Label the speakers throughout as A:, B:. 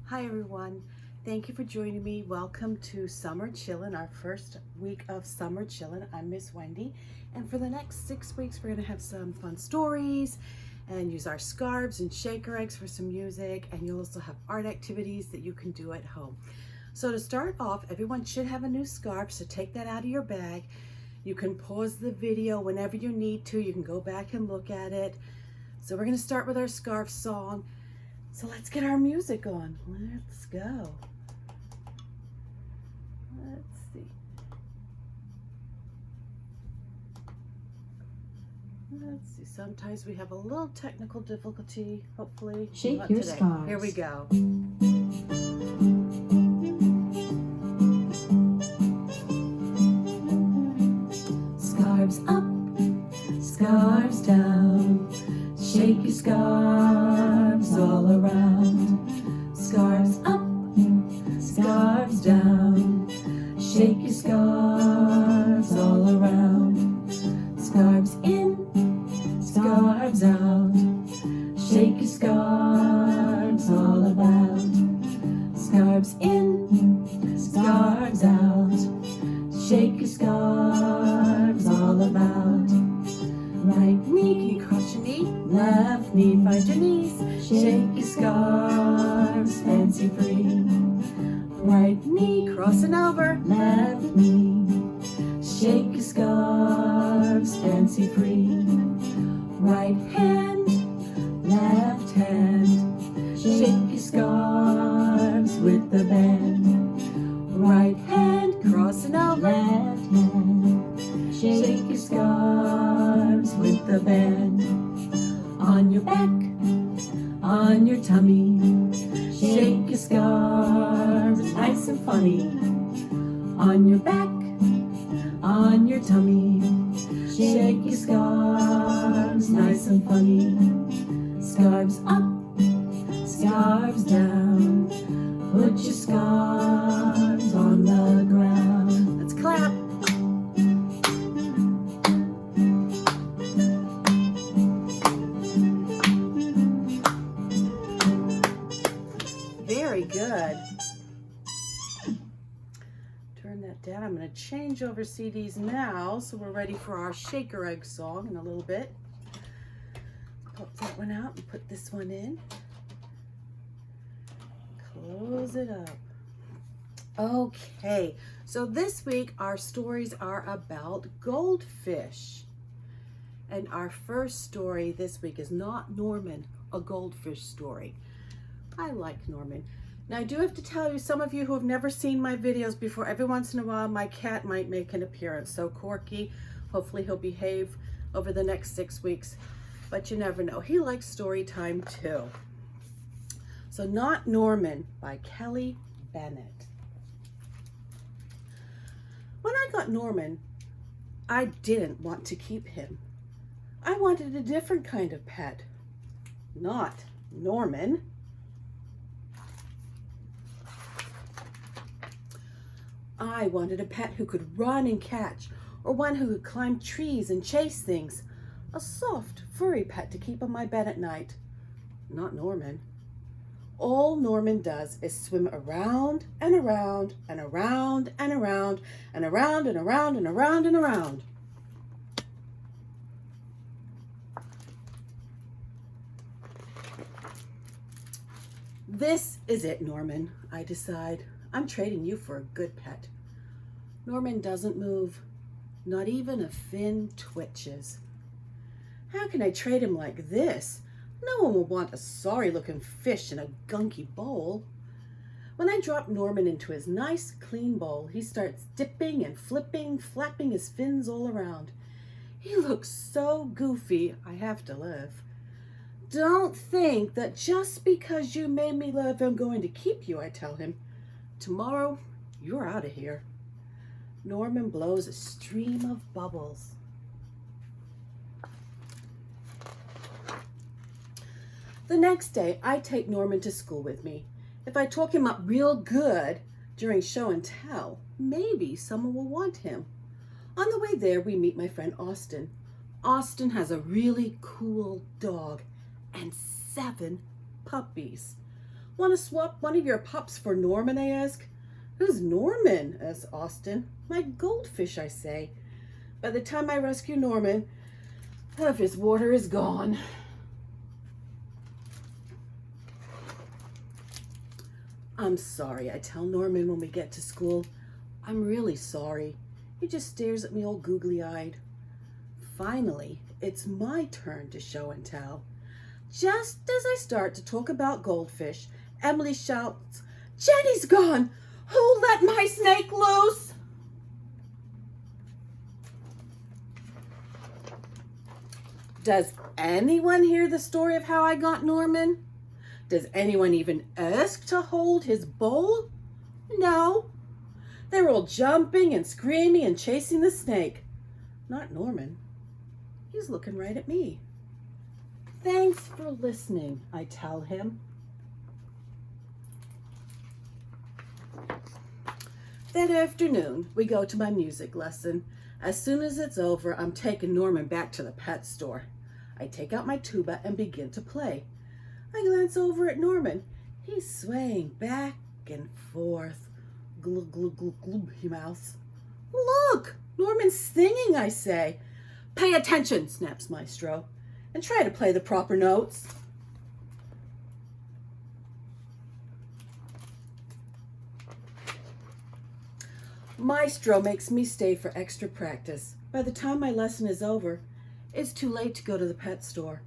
A: Hi everyone, thank you for joining me. Welcome to Summer Chillin, our first week of Summer Chillin. I'm Miss Wendy, and for the next 6 weeks we're going to have some fun stories and use our scarves and shaker eggs for some music, and you'll also have art activities that you can do at home. So to start off, everyone should have a new scarf, so take that out of your bag. You can pause the video whenever you need to. You can go back and look at it. So we're going to start with our scarf song. So let's get our music on. Let's go. Let's see. Let's see. Sometimes we have a little technical difficulty. Hopefully,
B: shake
A: not
B: your
A: today.
B: scarves.
A: Here we go.
B: Scarves up, scarves down. Shake your scarves all around. Scarves up, scarves down. Shake your scarves all around. Scarves in, scarves out. Shake your scarves all about. Scarves in, scarves out. Shake your scarves all about. Right knee,
A: Can you cross your knee?
B: left knee,
A: Find your knees.
B: shake your scarves, fancy free. Right knee,
A: Crossing over.
B: left knee, shake your scarves, fancy free. Right hand, left hand, shake your scarves with the band. Right hand,
A: Crossing over.
B: left hand, shake your scarves with the band. On your back, on your tummy, shake your scarves nice and funny. On your back, on your tummy, shake your scarves nice and funny. Scarves up, scarves down, put your scarves on the ground.
A: Let's clap. Very good. Turn that down. I'm going to change over CDs now, so we're ready for our shaker egg song in a little bit. Pop that one out and put this one in. Close it up. Okay, so this week our stories are about goldfish. And our first story this week is not Norman, a goldfish story. I like Norman. Now I do have to tell you, some of you who have never seen my videos before, every once in a while my cat might make an appearance. So Corky, hopefully he'll behave over the next 6 weeks, but you never know. He likes story time too. So Not Norman by Kelly Bennett. When I got Norman, I didn't want to keep him. I wanted a different kind of pet. Not Norman. I wanted a pet who could run and catch, or one who could climb trees and chase things. A soft, furry pet to keep on my bed at night. Not Norman. All Norman does is swim around and around and around and around and around and around and around and around. This is it, Norman, I decide. I'm trading you for a good pet. Norman doesn't move. Not even a fin twitches. How can I trade him like this? No one will want a sorry-looking fish in a gunky bowl. When I drop Norman into his nice, clean bowl, he starts dipping and flipping, flapping his fins all around. He looks so goofy, I have to live. Don't think that just because you made me live, I'm going to keep you, I tell him. Tomorrow, you're out of here. Norman blows a stream of bubbles. The next day, I take Norman to school with me. If I talk him up real good during show and tell, maybe someone will want him. On the way there, we meet my friend Austin. Austin has a really cool dog and 7 puppies. Want to swap one of your pups for Norman, I ask. Who's Norman? Asks Austin. My goldfish, I say. By the time I rescue Norman, half his water is gone. I'm sorry, I tell Norman when we get to school. I'm really sorry. He just stares at me all googly-eyed. Finally, it's my turn to show and tell. Just as I start to talk about goldfish, Emily shouts, Jenny's gone! Who let my snake loose? Does anyone hear the story of how I got Norman? Does anyone even ask to hold his bowl? No. They were all jumping and screaming and chasing the snake. Not Norman. He's looking right at me. Thanks for listening, I tell him. That afternoon, we go to my music lesson. As soon as it's over, I'm taking Norman back to the pet store. I take out my tuba and begin to play. I glance over at Norman. He's swaying back and forth. Glug, glug, glug, glug, he mouths. Look, Norman's singing, I say. Pay attention, snaps Maestro, and try to play the proper notes. Maestro makes me stay for extra practice. By the time my lesson is over, it's too late to go to the pet store.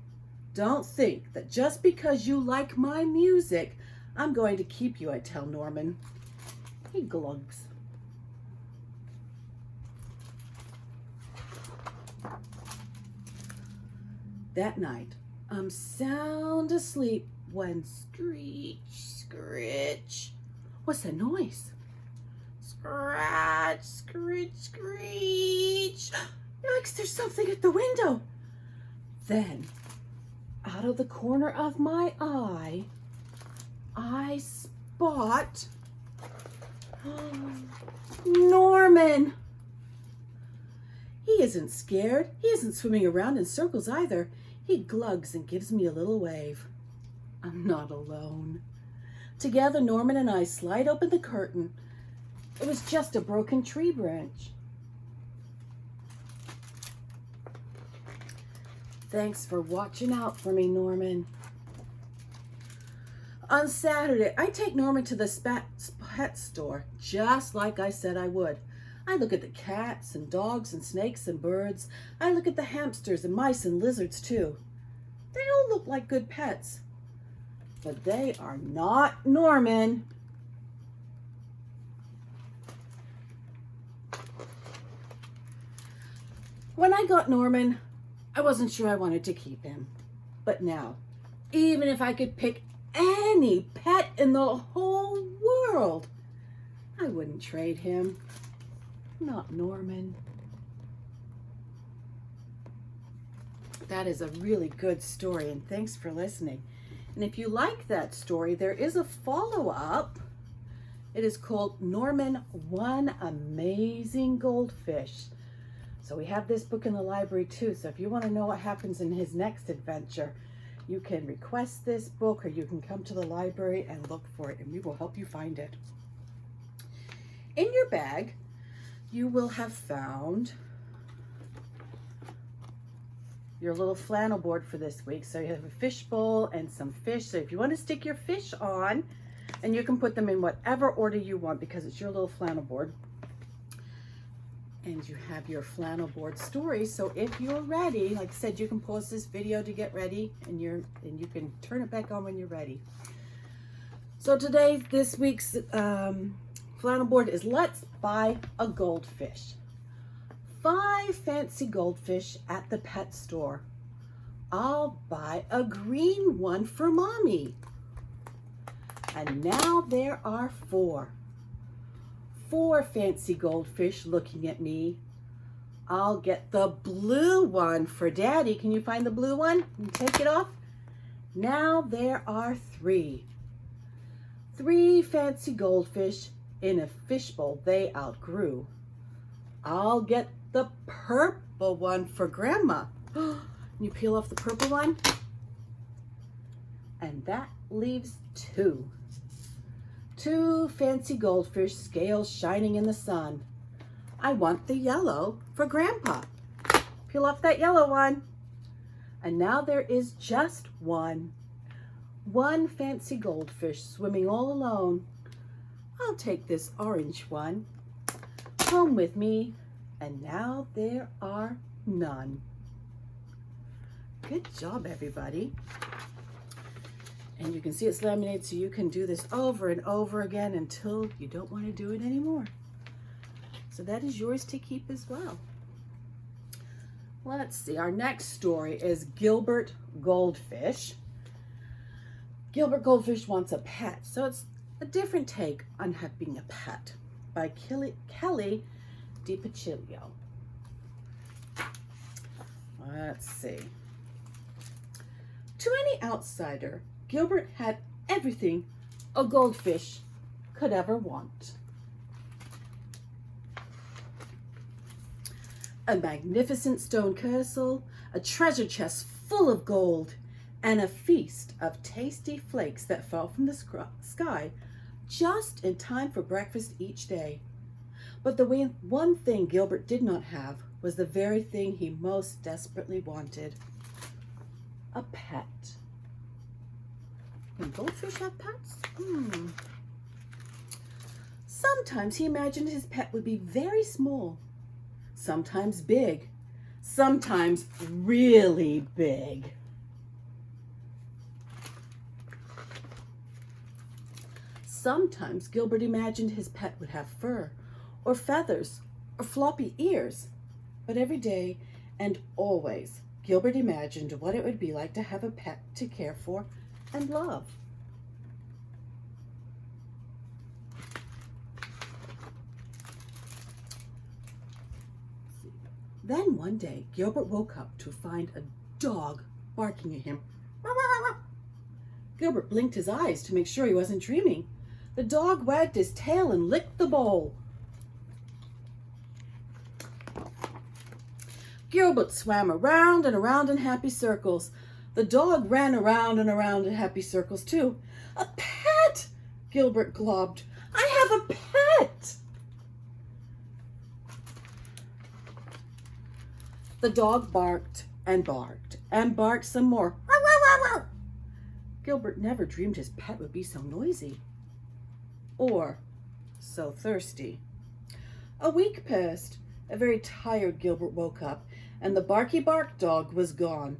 A: Don't think that just because you like my music, I'm going to keep you, I tell Norman. He glugs. That night, I'm sound asleep when screech, scritch. What's that noise? Scratch, screech, screech. Yikes, there's something at the window. Then, out of the corner of my eye, I spot Norman. He isn't scared. He isn't swimming around in circles either. He glugs and gives me a little wave. I'm not alone. Together, Norman and I slide open the curtain. It was just a broken tree branch. Thanks for watching out for me, Norman. On Saturday, I take Norman to the pet store, just like I said I would. I look at the cats and dogs and snakes and birds. I look at the hamsters and mice and lizards too. They all look like good pets, but they are not Norman. When I got Norman, I wasn't sure I wanted to keep him. But now, even if I could pick any pet in the whole world, I wouldn't trade him. Not Norman. That is a really good story, and thanks for listening. And if you like that story, there is a follow-up. It is called Norman, One Amazing Goldfish. So we have this book in the library too. So if you want to know what happens in his next adventure, you can request this book or you can come to the library and look for it and we will help you find it. In your bag, you will have found your little flannel board for this week. So you have a fish bowl and some fish. So if you want to stick your fish on, and you can put them in whatever order you want because it's your little flannel board. And you have your flannel board story. So if you're ready, like I said, you can pause this video to get ready and you can turn it back on when you're ready. So today, this week's flannel board is Let's Buy a Goldfish. 5 fancy goldfish at the pet store. I'll buy a green one for Mommy. And now there are 4. 4 fancy goldfish looking at me. I'll get the blue one for Daddy. Can you find the blue one and take it off? Now there are 3. 3 fancy goldfish in a fishbowl they outgrew. I'll get the purple one for Grandma. You peel off the purple one, and that leaves 2. 2 fancy goldfish, scales shining in the sun. I want the yellow for Grandpa. Peel off that yellow one. And now there is just one. One fancy goldfish swimming all alone. I'll take this orange one home with me, and now there are none. Good job, everybody. And you can see it's laminated, so you can do this over and over again until you don't want to do it anymore. So that is yours to keep as well. Let's see, our next story is Gilbert Goldfish. Gilbert Goldfish wants a pet, so it's a different take on being a pet by Kelly DiPacilio. Let's see. To any outsider, Gilbert had everything a goldfish could ever want. A magnificent stone castle, a treasure chest full of gold, and a feast of tasty flakes that fell from the sky just in time for breakfast each day. But the one thing Gilbert did not have was the very thing he most desperately wanted: a pet. Can goldfish have pets? Sometimes he imagined his pet would be very small, sometimes big, sometimes really big. Sometimes Gilbert imagined his pet would have fur, or feathers, or floppy ears. But every day and always, Gilbert imagined what it would be like to have a pet to care for and love. Then one day, Gilbert woke up to find a dog barking at him. Gilbert blinked his eyes to make sure he wasn't dreaming. The dog wagged his tail and licked the bowl. Gilbert swam around and around in happy circles. The dog ran around and around in happy circles too. A pet! Gilbert globbed. I have a pet! The dog barked and barked and barked some more. Gilbert never dreamed his pet would be so noisy or so thirsty. A week passed. A very tired Gilbert woke up, and the barky bark dog was gone.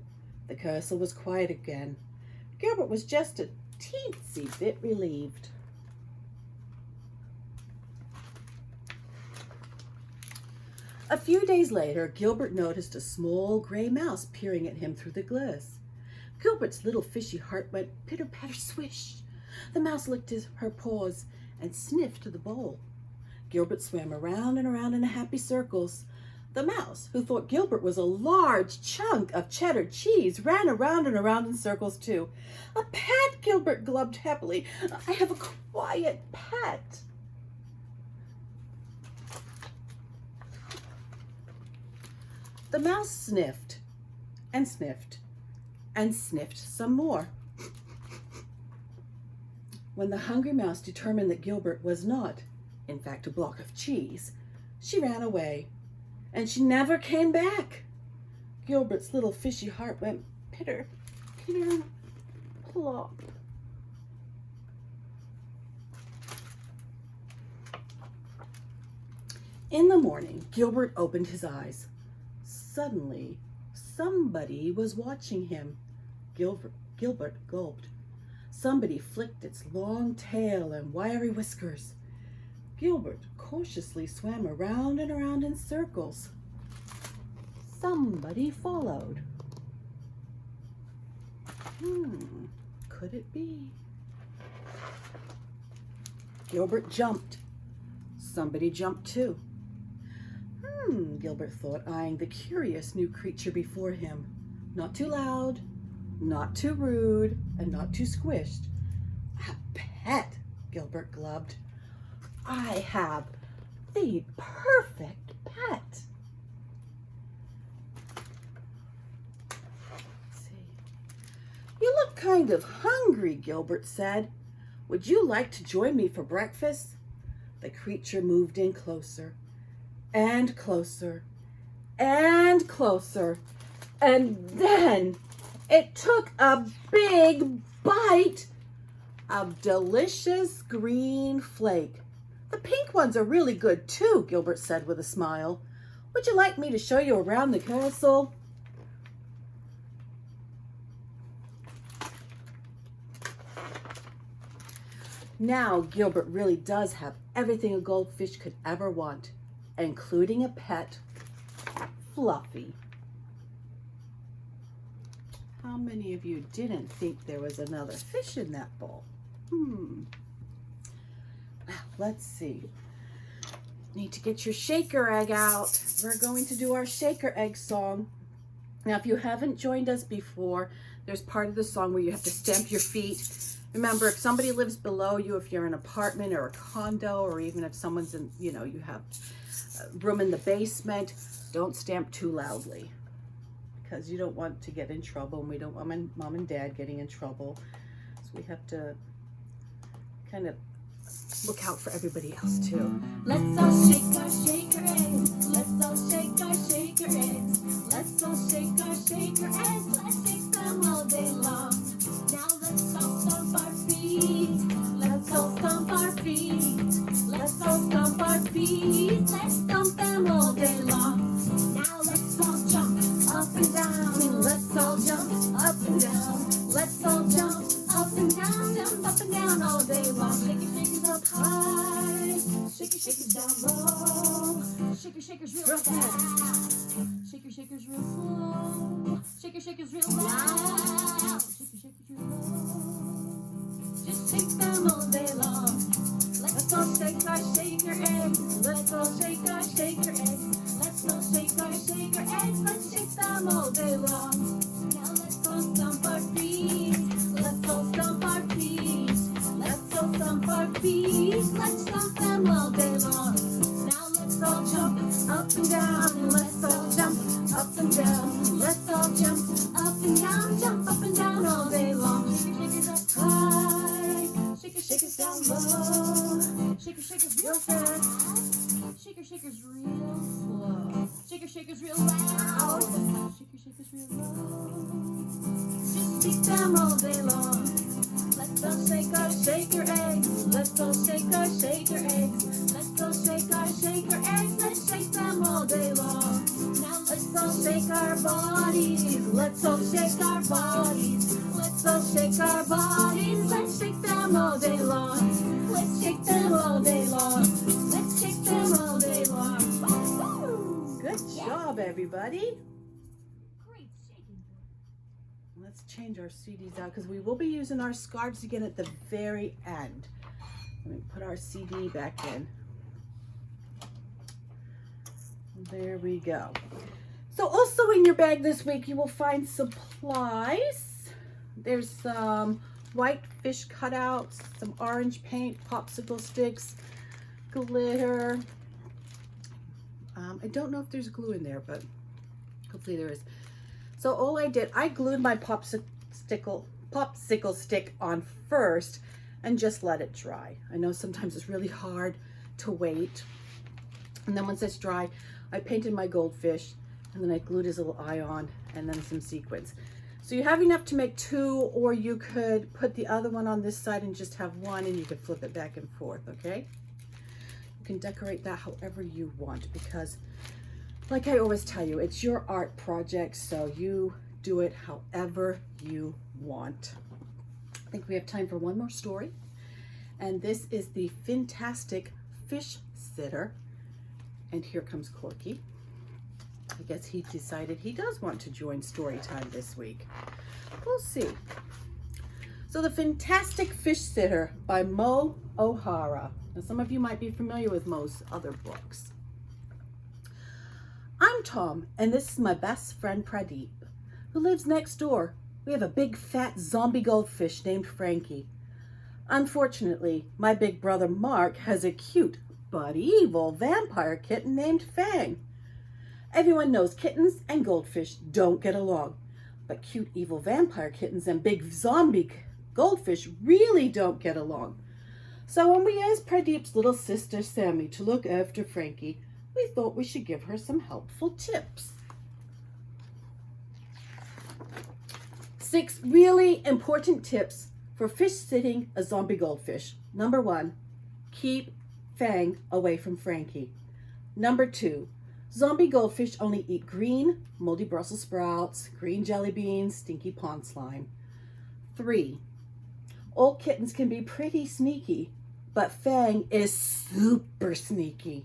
A: The castle was quiet again. Gilbert was just a teensy bit relieved. A few days later, Gilbert noticed a small gray mouse peering at him through the glass. Gilbert's little fishy heart went pitter-patter swish. The mouse licked her paws and sniffed the bowl. Gilbert swam around and around in happy circles. The mouse, who thought Gilbert was a large chunk of cheddar cheese, ran around and around in circles too. A pet, Gilbert glubbed happily. I have a quiet pet. The mouse sniffed and sniffed and sniffed some more. When the hungry mouse determined that Gilbert was not, in fact, a block of cheese, she ran away, and she never came back. Gilbert's little fishy heart went pitter, pitter, plop. In the morning, Gilbert opened his eyes. Suddenly, somebody was watching him. Gilbert gulped. Somebody flicked its long tail and wiry whiskers. Gilbert cautiously swam around and around in circles. Somebody followed. Could it be? Gilbert jumped. Somebody jumped too. Gilbert thought, eyeing the curious new creature before him. Not too loud, not too rude, and not too squished. A pet, Gilbert glubbed. I have the perfect pet. Let's see. You look kind of hungry, Gilbert said. Would you like to join me for breakfast? The creature moved in closer and closer and closer, and then it took a big bite of delicious green flake. The pink ones are really good too, Gilbert said with a smile. Would you like me to show you around the castle? Now Gilbert really does have everything a goldfish could ever want, including a pet, Fluffy. How many of you didn't think there was another fish in that bowl? Let's see. Need to get your shaker egg out. We're going to do our shaker egg song. Now, if you haven't joined us before, there's part of the song where you have to stamp your feet. Remember, if somebody lives below you, if you're in an apartment or a condo, or even if someone's in, you have room in the basement, don't stamp too loudly because you don't want to get in trouble, and we don't want mom and dad getting in trouble. So we have to kind of look out for everybody else too.
B: Let's all shake our shaker eggs. Let's all shake our shaker eggs. Let's all shake our shaker eggs. Let's shake them all day long. Now let's all stomp our feet. Let's all stomp our feet. Let's all stomp our feet. Let's stomp them all day long. Now let's all jump up and down. Let's all jump up and down. Let's all jump up and down, jump up and down all day long. Shake your shakers up high, shake your shakers down low. Shake your shakers real fast, shake your shakers real slow. Shake your shakers real loud, shake your shakers real low. Just shake them all day long. Let's all shake our shaker eggs. Let's all shake our shaker eggs. Let's all shake our shaker eggs. Let's shake them all day long. Now let's all stomp our feet. Let's all stomp our feet. Let's all stomp our feet. Let's stomp them all day long. Now let's all jump up and down. Let's all jump up and down. Let's all jump up and down. Jump up and down all day long. Shake your shakers up high. Shake your shakers down low. Shake your shakers real fast. Shake your shakers real slow. Shake your shakers real loud. Shake your shakers real low. Just shake them all day long. Let's all shake our shaker eggs. Let's all shake our shaker eggs. Let's all shake our shaker eggs. Let's shake them all day long. Now let's all shake our bodies. Let's all shake our bodies. Let's all shake our bodies. Let's shake them all day long. Let's shake them all day long. Let's shake them all day long.
A: Good job, everybody.
B: Great shaking.
A: Let's change our CDs out because we will be using our scarves again at the very end. Let me put our CD back in. There we go. So also in your bag this week, you will find supplies. There's some white fish cutouts, some orange paint, popsicle sticks, glitter. I don't know if there's glue in there, but hopefully there is. So all I did, I glued my popsicle stick on first and just let it dry. I know sometimes it's really hard to wait. And then once it's dry, I painted my goldfish and then I glued his little eye on and then some sequins. So you have enough to make two, or you could put the other one on this side and just have one, and you could flip it back and forth, okay? You can decorate that however you want, because like I always tell you, it's your art project, so you do it however you want. I think we have time for one more story, and this is the Fantastic Fish Sitter. And here comes Corky. I guess he decided he does want to join story time this week. We'll see. So The Fantastic Fish Sitter by Mo O'Hara. Now some of you might be familiar with Mo's other books. I'm Tom, and this is my best friend Pradeep, who lives next door. We have a big fat zombie goldfish named Frankie. Unfortunately, my big brother Mark has a cute but evil vampire kitten named Fang. Everyone knows kittens and goldfish don't get along, but cute evil vampire kittens and big zombie goldfish really don't get along. So when we asked Pradeep's little sister Sammy to look after Frankie, we thought we should give her some helpful tips. 6 really important tips for fish sitting a zombie goldfish. Number 1, keep Fang away from Frankie. Number 2, zombie goldfish only eat green, moldy Brussels sprouts, green jelly beans, stinky pond slime. 3, old kittens can be pretty sneaky, but Fang is super sneaky.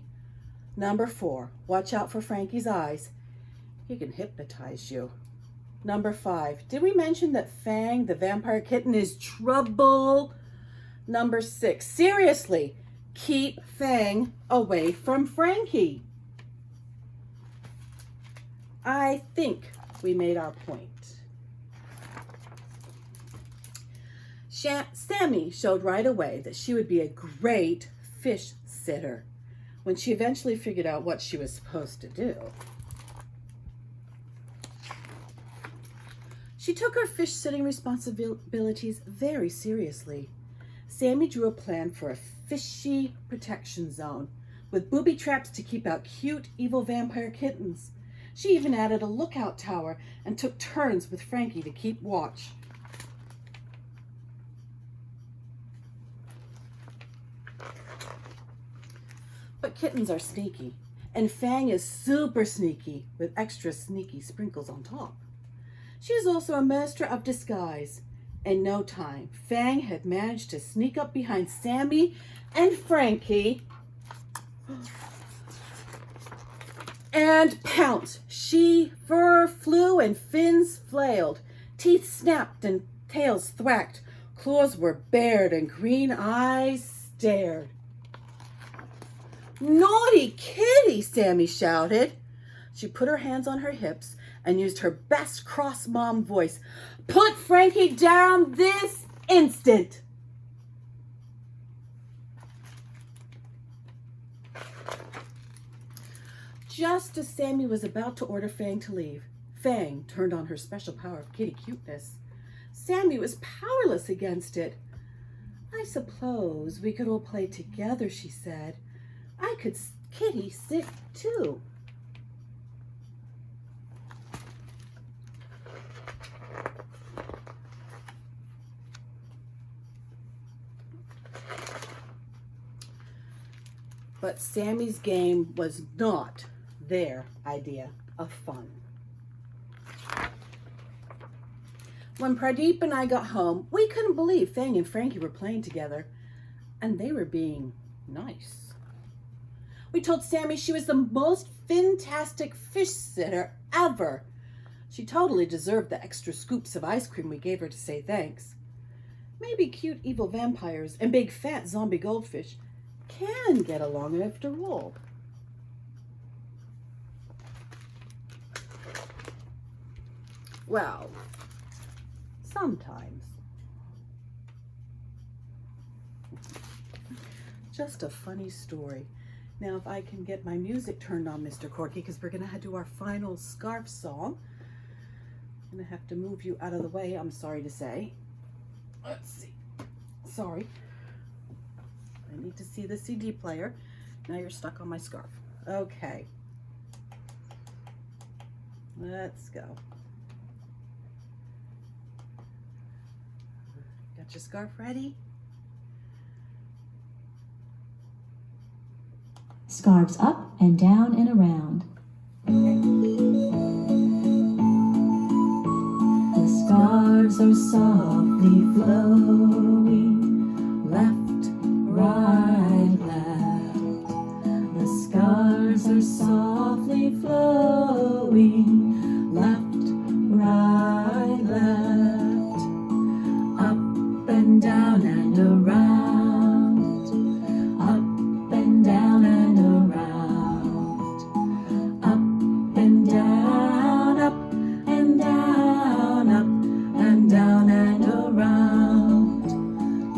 A: Number 4, watch out for Frankie's eyes. He can hypnotize you. Number 5, did we mention that Fang, the vampire kitten, is trouble? Number 6, seriously, keep Fang away from Frankie. I think we made our point. Sammy showed right away that she would be a great fish sitter when she eventually figured out what she was supposed to do. She took her fish sitting responsibilities very seriously. Sammy drew a plan for a fishy protection zone with booby traps to keep out cute, evil vampire kittens. She even added a lookout tower and took turns with Frankie to keep watch. But kittens are sneaky, and Fang is super sneaky with extra sneaky sprinkles on top. She is also a master of disguise. In no time, Fang had managed to sneak up behind Sammy and Frankie and pounce. Fur flew and fins flailed. Teeth snapped and tails thwacked. Claws were bared and green eyes stared. "Naughty kitty!" Sammy shouted. She put her hands on her hips and used her best cross mom voice. "Put Frankie down this instant!" Just as Sammy was about to order Fang to leave, Fang turned on her special power of kitty cuteness. Sammy was powerless against it. "I suppose we could all play together," she said. "I could kitty sit too." But Sammy's game was not their idea of fun. When Pradeep and I got home, we couldn't believe Fang and Frankie were playing together, and they were being nice. We told Sammy she was the most fantastic fish sitter ever. She totally deserved the extra scoops of ice cream we gave her to say thanks. Maybe cute evil vampires and big fat zombie goldfish can get along after all. Well, sometimes. Just a funny story. Now, if I can get my music turned on, Mr. Corky, because we're going to do our final scarf song. I'm going to have to move you out of the way, I'm sorry to say. Let's see. Sorry. I need to see the CD player. Now you're stuck on my scarf. Okay. Let's go. Got your scarf ready?
B: Scarves up and down and around. The scarves are softly flowing, left, right, left. The scarves are softly flowing, left, right, left. Up and down and around, up and down and around, up and down, up and down, up and down and around.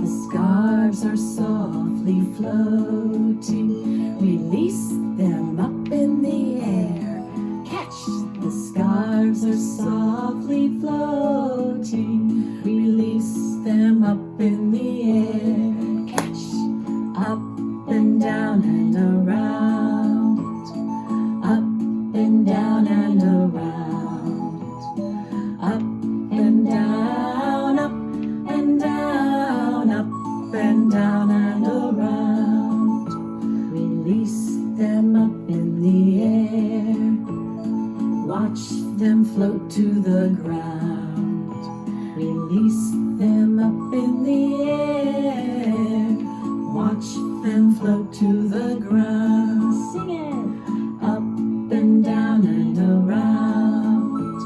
B: The scarves are softly floating, release them up in the air. Catch, the scarves are softly floating, release them up in the air. Catch, up and down and around, up and down and around, up and down, up and down, up and down and around. Release them up in the air, watch them float to the ground. Release them up in the air, watch them float to the ground. Sing it! Up and down and around,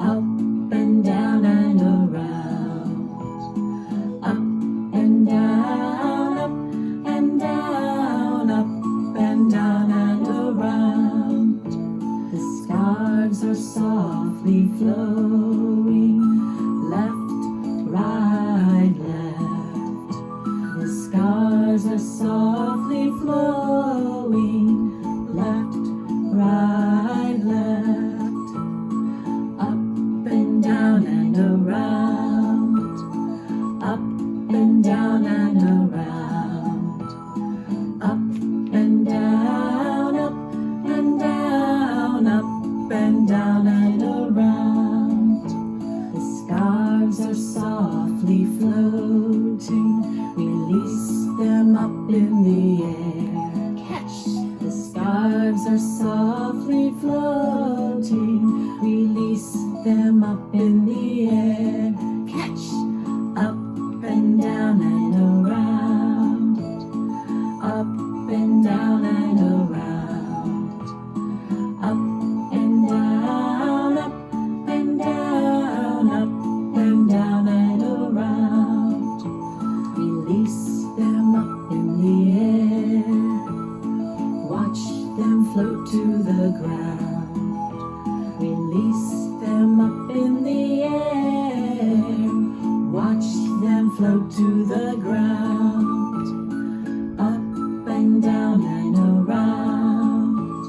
B: up and down and around, up and down, up and down, up and down and around. The scarves are softly flowing, left, right, left. The scars are softly flowing, left, right, left. Up and down and around, up and down and around, up and down, up and down, up and down and around. The scarves are softly floating, release them up in the air. Catch! The scarves are softly floating, release them up in the air. Catch! Up and down and around, up and down and around, up and down, up and down, up and down and around. Release them up in the air, watch them float to the ground. Release them up in the air, watch them float to the ground. Up and down and around,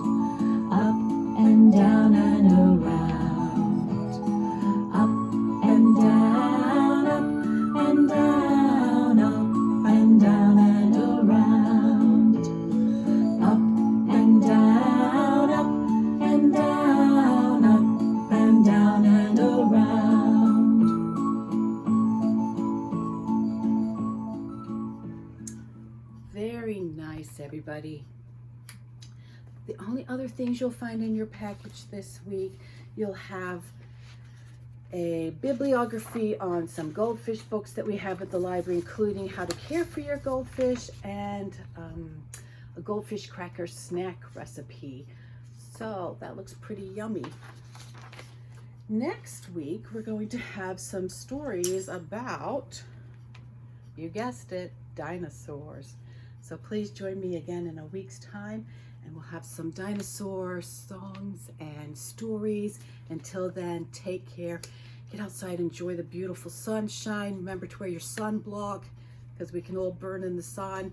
B: up and down and around, up and down, up and down, up and down and around, up and down, up and down, up and down and around.
A: Very nice, everybody. The only other things you'll find in your package this week, you'll have a bibliography on some goldfish books that we have at the library, including how to care for your goldfish and a goldfish cracker snack recipe. So that looks pretty yummy. Next week, we're going to have some stories about, you guessed it, dinosaurs. So please join me again in a week's time, and we'll have some dinosaur songs and stories. Until then, take care. Get outside, enjoy the beautiful sunshine. Remember to wear your sunblock because we can all burn in the sun.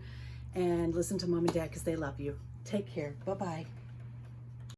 A: And listen to Mom and Dad because they love you. Take care. Bye-bye.